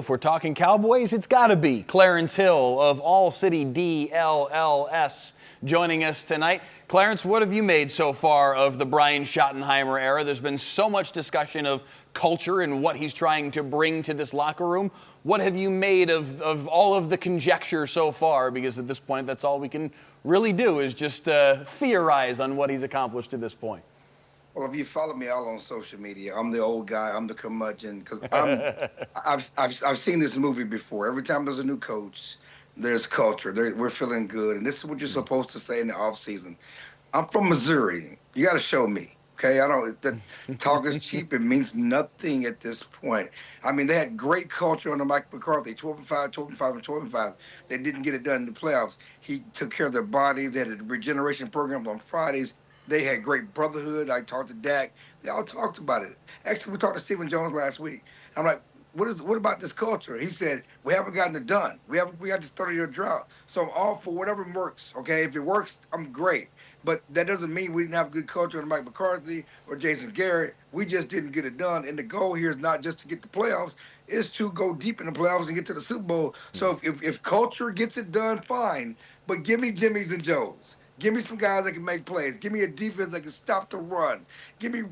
If we're talking Cowboys, it's got to be Clarence Hill of All City DLLS joining us tonight. Clarence, what have you made so far of the Brian Schottenheimer era? There's been so much discussion of culture and what he's trying to bring to this locker room. What have you made of all of the conjecture so far? Because at this point, that's all we can really do is just theorize on what he's accomplished to this point. Well, if you follow me all on social media, I'm the old guy, I'm the curmudgeon, because I've seen this movie before. Every time there's a new coach, there's culture. We're feeling good, and this is what you're supposed to say in the off season. I'm from Missouri. You got to show me, okay? I don't. The talk is cheap. It means nothing at this point. I mean, they had great culture under Mike McCarthy, 12-5, 12-5, and 12-5. They didn't get it done in the playoffs. He took care of their bodies. They had a regeneration program on Fridays. They had great brotherhood. I talked to Dak. They all talked about it. Actually, we talked to Stephen Jones last week. I'm like, what about this culture? He said, we haven't gotten it done. We got this 30-year drought. So I'm all for whatever works, okay? If it works, I'm great. But that doesn't mean we didn't have good culture under Mike McCarthy or Jason Garrett. We just didn't get it done. And the goal here is not just to get the playoffs, it's to go deep in the playoffs and get to the Super Bowl. So if culture gets it done, fine. But give me Jimmys and Joes. Give me some guys that can make plays. Give me a defense that can stop the run. Give me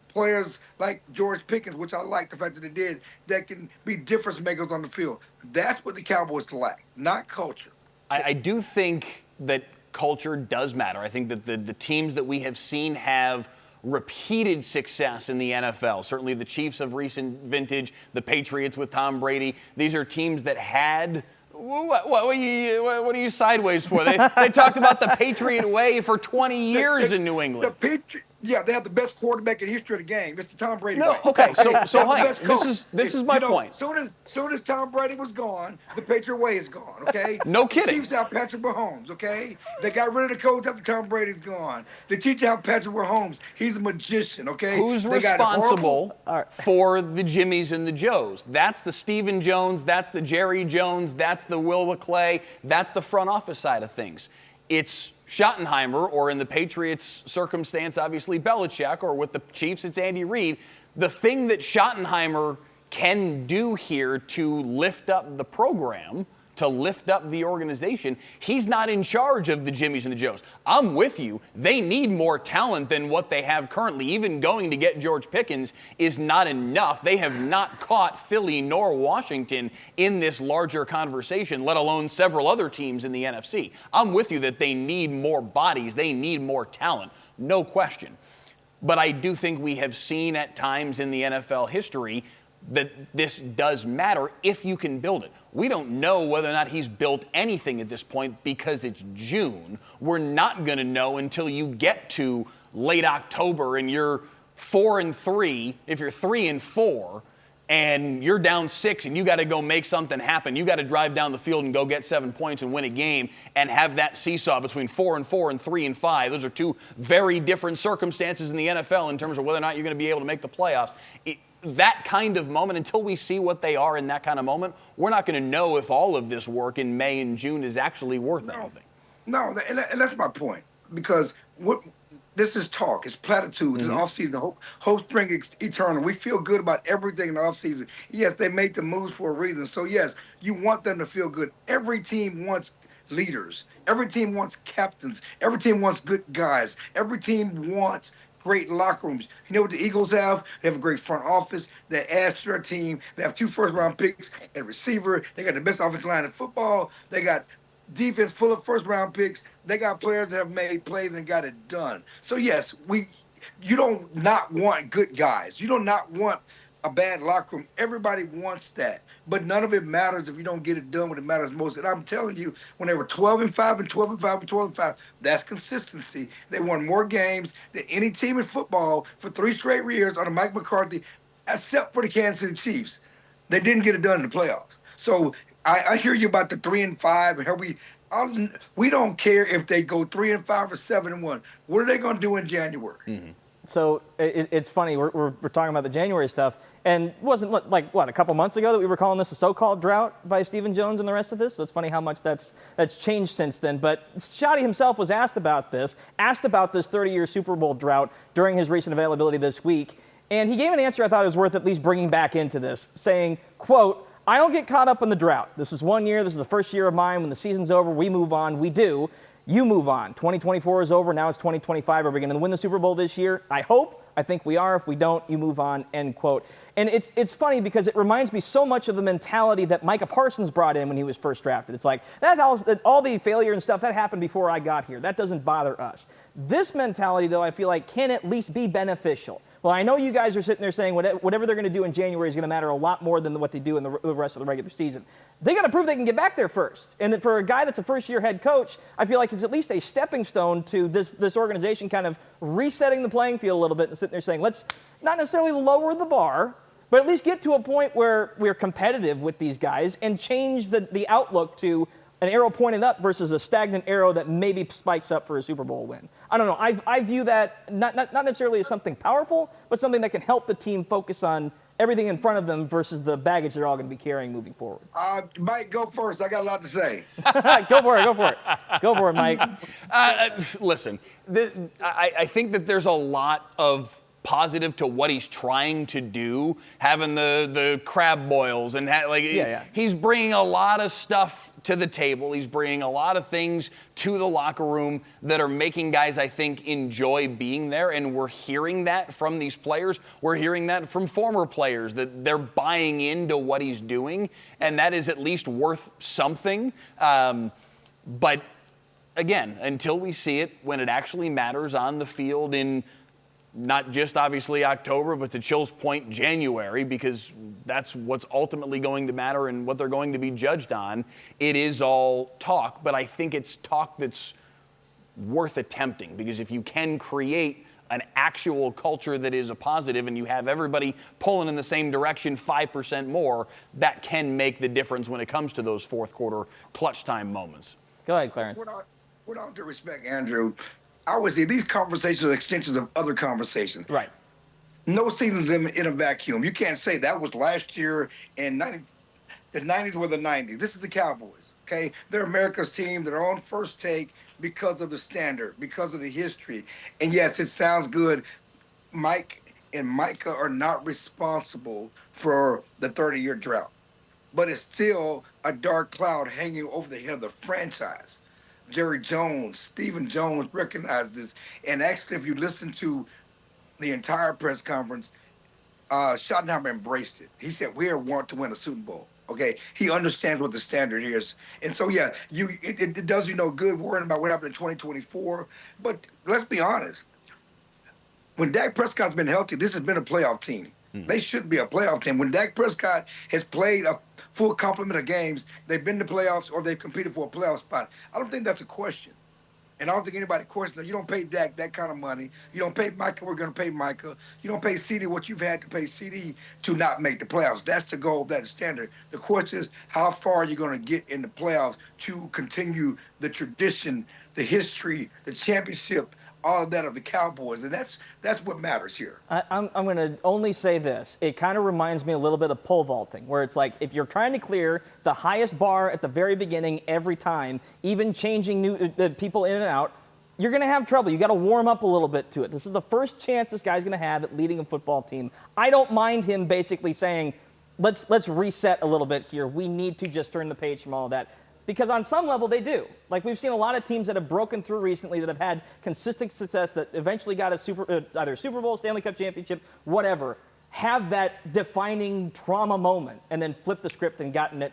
players like George Pickens, which I like the fact that they did, that can be difference makers on the field. That's what the Cowboys lack, not culture. I do think that culture does matter. I think that the teams that we have seen have repeated success in the NFL, certainly the Chiefs of recent vintage, the Patriots with Tom Brady, these are teams that had... What are you sideways for? They talked about the Patriot way for 20 years in New England. Yeah, they have the best quarterback in the history of the game. Mr. Tom Brady. No, way. okay, so Hank, this is my point. Soon as Tom Brady was gone, the Patriot way is gone, okay? No kidding. The Chiefs have Patrick Mahomes, okay? They got rid of the coach after Tom Brady's gone. The Chiefs have Patrick Mahomes. He's a magician, okay? Who's responsible for the Jimmys and the Joes? That's the Stephen Jones, that's the Jerry Jones, that's the Will McClay, that's the front office side of things. It's Schottenheimer, or in the Patriots' circumstance, obviously Belichick, or with the Chiefs, it's Andy Reid. The thing that Schottenheimer can do here to lift up the program, to lift up the organization, he's not in charge of the Jimmys and the Joes. I'm with you. They need more talent than what they have currently. Even going to get George Pickens is not enough. They have not caught Philly nor Washington in this larger conversation, let alone several other teams in the NFC. I'm with you that they need more bodies. They need more talent. No question. But I do think we have seen at times in the NFL history that this does matter if you can build it. We don't know whether or not he's built anything at this point because it's June. We're not going to know until you get to late October and you're 4-3, if you're 3-4, and you're down 6 and you got to go make something happen. You got to drive down the field and go get 7 points and win a game and have that seesaw between 4-4 and 3-5. Those are two very different circumstances in the NFL in terms of whether or not you're going to be able to make the playoffs. That kind of moment, until we see what they are in that kind of moment, we're not going to know if all of this work in May and June is actually worth anything. No, and that's my point. Because this is talk. It's platitudes. It's offseason. Hope spring eternal. We feel good about everything in the offseason. Yes, they made the moves for a reason. So, yes, you want them to feel good. Every team wants leaders. Every team wants captains. Every team wants good guys. Every team wants great locker rooms. You know what the Eagles have? They have a great front office. They add to their team. They have 2 first-round picks and receiver. They got the best offensive line in football. They got defense full of first-round picks. They got players that have made plays and got it done. So, yes, you don't not want good guys. You do not want a bad locker room. Everybody wants that. But none of it matters if you don't get it done when it matters most. And I'm telling you, when they were 12-5 and 12-5 and 12-5, that's consistency. They won more games than any team in football for 3 straight years under Mike McCarthy, except for the Kansas City Chiefs. They didn't get it done in the playoffs. So I hear you about the 3-5 and how we don't care if they go 3-5 or 7-1. What are they going to do in January? Mm-hmm. So it's funny, we're talking about the January stuff, and it wasn't like, what, a couple months ago that we were calling this a so-called drought by Stephen Jones and the rest of this? So it's funny how much that's changed since then. But Schotty himself was asked about this 30-year Super Bowl drought during his recent availability this week, and he gave an answer I thought was worth at least bringing back into this, saying, quote, I don't get caught up in the drought. This is 1 year. This is the first year of mine. When the season's over, we move on. We do. You move on. 2024 is over. Now it's 2025. Are we going to win the Super Bowl this year? I hope. I think we are. If we don't, you move on, end quote. And it's funny because it reminds me so much of the mentality that Micah Parsons brought in when he was first drafted. It's like, all the failure and stuff, that happened before I got here. That doesn't bother us. This mentality, though, I feel like can at least be beneficial. Well, I know you guys are sitting there saying whatever they're going to do in January is going to matter a lot more than what they do in the rest of the regular season. They got to prove they can get back there first. And that for a guy that's a first-year head coach, I feel like it's at least a stepping stone to this organization kind of resetting the playing field a little bit and sitting there saying, let's not necessarily lower the bar, but at least get to a point where we're competitive with these guys and change the outlook to an arrow pointed up versus a stagnant arrow that maybe spikes up for a Super Bowl win. I don't know. I view that not necessarily as something powerful, but something that can help the team focus on everything in front of them versus the baggage they're all going to be carrying moving forward. Mike, go first. I got a lot to say. Go for it. Go for it, Mike. Listen, I think that there's a lot of positive to what he's trying to do, having the crab boils and he's bringing a lot of stuff to the table. He's bringing a lot of things to the locker room that are making guys, I think, enjoy being there. And we're hearing that from these players. We're hearing that from former players, that they're buying into what he's doing. And that is at least worth something. But again, until we see it when it actually matters on the field in not just obviously October, but to Chill's point, January, because that's what's ultimately going to matter and what they're going to be judged on. It is all talk, but I think it's talk that's worth attempting, because if you can create an actual culture that is a positive and you have everybody pulling in the same direction 5% more, that can make the difference when it comes to those fourth quarter clutch time moments. Go ahead, Clarence. With all due respect, Andrew, I would say these conversations are extensions of other conversations. Right. No season's in a vacuum. You can't say that was last year and the 90s were the 90s. This is the Cowboys, okay? They're America's team. They're on first take because of the standard, because of the history. And yes, it sounds good. Mike and Micah are not responsible for the 30-year drought, but it's still a dark cloud hanging over the head of the franchise. Jerry Jones, Stephen Jones recognized this. And actually, if you listen to the entire press conference, Schottenheimer embraced it. He said, we want to win a Super Bowl. Okay, he understands what the standard is. And so, yeah, it does you no good worrying about what happened in 2024. But let's be honest. When Dak Prescott's been healthy, this has been a playoff team. They should be a playoff team. When Dak Prescott has played a full complement of games, they've been to playoffs or they've competed for a playoff spot. I don't think that's a question. And I don't think anybody questions that. You don't pay Dak that kind of money. You don't pay Micah, we're going to pay Micah. You don't pay CD what you've had to pay CD to not make the playoffs. That's the goal, that's standard. The question is, how far are you going to get in the playoffs to continue the tradition, the history, the championship, all of that of the Cowboys, and that's what matters here. I'm going to only say this. It kind of reminds me a little bit of pole vaulting, where it's like if you're trying to clear the highest bar at the very beginning every time, even changing new people in and out, you're going to have trouble. You got to warm up a little bit to it. This is the first chance this guy's going to have at leading a football team. I don't mind him basically saying, let's reset a little bit here. We need to just turn the page from all of that. Because on some level, they do. Like, we've seen a lot of teams that have broken through recently that have had consistent success that eventually got a either Super Bowl, Stanley Cup championship, whatever, have that defining trauma moment and then flip the script and gotten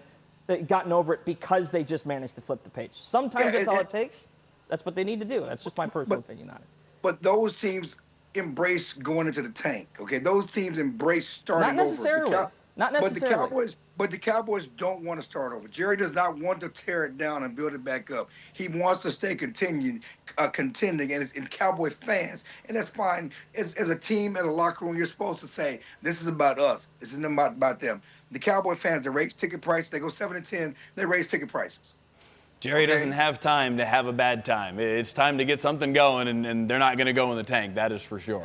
over it because they just managed to flip the page. Sometimes that's all it takes. That's what they need to do. That's just my personal opinion on it. But those teams embrace going into the tank, okay? Those teams embrace starting Not necessarily. over. Not necessarily. But the Cowboys don't want to start over. Jerry does not want to tear it down and build it back up. He wants to stay contending, and Cowboy fans, and that's fine. As a team, in a locker room, you're supposed to say, this is about us. This isn't about them. The Cowboy fans, they raise ticket prices. They go 7-10. They raise ticket prices. Jerry doesn't have time to have a bad time. It's time to get something going, and they're not going to go in the tank. That is for sure.